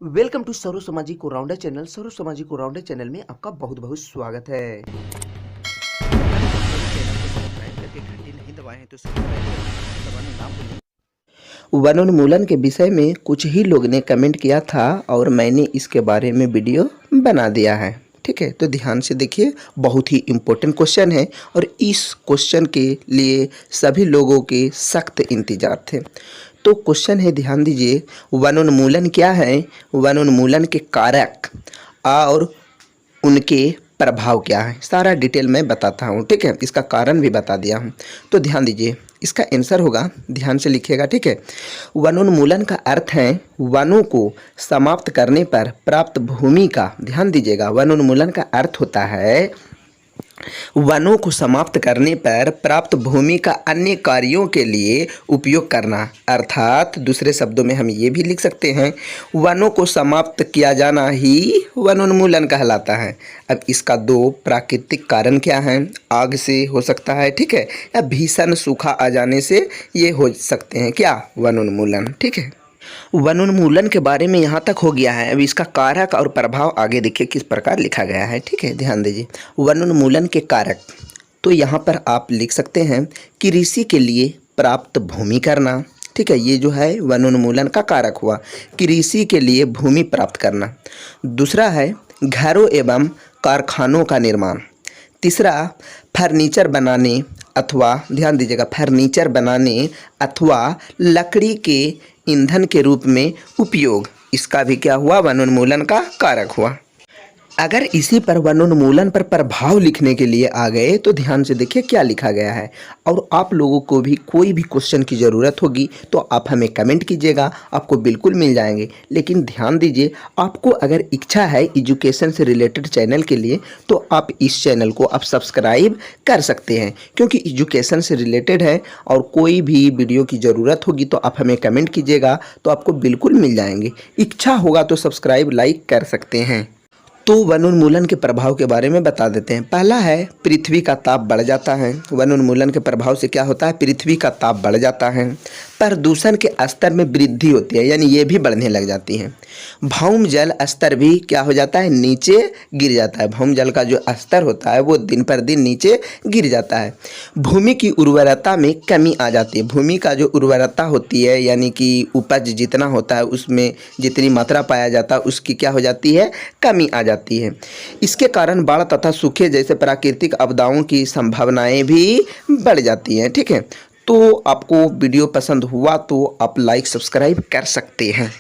Welcome to serve सामाजिक rounder channel. सर्व सामाजिक rounder channel में आपका बहुत बहुत स्वागत है। चैनल को सब्सक्राइब करके घंटी नहीं दबाए हैं तो सब्सक्राइब दबाना ना भूलें। वनोन्मूलन के विषय में कुछ ही लोग ने कमेंट किया था और मैंने इसके बारे में वीडियो बना दिया है। ठीक है, तो ध्यान से देखिए, बहुत ही इम्पोर्टेंट क्वेश्चन है और इस क्वेश्चन के लिए सभी लोगों के सख्त इंतजार थे। तो क्वेश्चन है, ध्यान दीजिए, वनोन्मूलन क्या है, वनोन्मूलन के कारक और उनके प्रभाव क्या है, सारा डिटेल में बताता हूँ। ठीक है, इसका कारण भी बता दिया हूँ। तो ध्यान दीजिए, इसका आंसर होगा, ध्यान से लिखिएगा। ठीक है, वनोन्मूलन का अर्थ है वनों को समाप्त करने पर प्राप्त भूमि का, ध्यान दीजिएगा, वनोन्मूलन का अर्थ होता है वनों को समाप्त करने पर प्राप्त भूमि का अन्य कार्यों के लिए उपयोग करना। अर्थात दूसरे शब्दों में हम ये भी लिख सकते हैं, वनों को समाप्त किया जाना ही वनोन्मूलन कहलाता है। अब इसका दो प्राकृतिक कारण क्या हैं? आग से हो सकता है, ठीक है, या भीषण सूखा आ जाने से ये हो सकते हैं क्या, वनोन्मूलन। ठीक है, वनोन्मूलन के बारे में यहाँ तक हो गया है। अब इसका कारक और प्रभाव आगे देखिए किस प्रकार लिखा गया है। ठीक है, ध्यान दीजिए, वनोन्मूलन के कारक, तो यहाँ पर आप लिख सकते हैं कृषि के लिए प्राप्त भूमि करना। ठीक है, ये जो है वनोन्मूलन का कारक हुआ, कृषि के लिए भूमि प्राप्त करना। दूसरा है घरों एवं कारखानों का निर्माण। तीसरा फर्नीचर बनाने अथवा, ध्यान दीजिएगा, फर्नीचर बनाने अथवा लकड़ी के ईंधन के रूप में उपयोग, इसका भी क्या हुआ, वनोन्मूलन का कारक हुआ। अगर इसी पर वनोन्मूलन पर प्रभाव लिखने के लिए आ गए तो ध्यान से देखिए क्या लिखा गया है। और आप लोगों को भी कोई भी क्वेश्चन की ज़रूरत होगी तो आप हमें कमेंट कीजिएगा, आपको बिल्कुल मिल जाएंगे। लेकिन ध्यान दीजिए, आपको अगर इच्छा है एजुकेशन से रिलेटेड चैनल के लिए तो आप इस चैनल को आप सब्सक्राइब कर सकते हैं, क्योंकि एजुकेशन से रिलेटेड है। और कोई भी वीडियो की ज़रूरत होगी तो आप हमें कमेंट कीजिएगा तो आपको बिल्कुल मिल जाएंगे। इच्छा होगा तो सब्सक्राइब लाइक कर सकते हैं। तो वनोन्मूलन के प्रभाव के बारे में बता देते हैं। पहला है पृथ्वी का ताप बढ़ जाता है। वनोन्मूलन के प्रभाव से क्या होता है, पृथ्वी का ताप बढ़ जाता है। प्रदूषण के स्तर में वृद्धि होती है, यानी ये भी बढ़ने लग जाती है। भौम जल स्तर भी क्या हो जाता है, नीचे गिर जाता है। भौम जल का जो स्तर होता है वो दिन पर दिन नीचे गिर जाता है। भूमि की उर्वरता में कमी आ जाती है। भूमि का जो उर्वरता होती है, यानी कि उपज जितना होता है उसमें जितनी मात्रा पाया जाता है उसकी क्या हो जाती है, कमी आ जाती है। इसके कारण बाढ़ तथा सूखे जैसे प्राकृतिक आपदाओं की संभावनाएं भी बढ़ जाती हैं। ठीक है, तो आपको वीडियो पसंद हुआ तो आप लाइक सब्सक्राइब कर सकते हैं।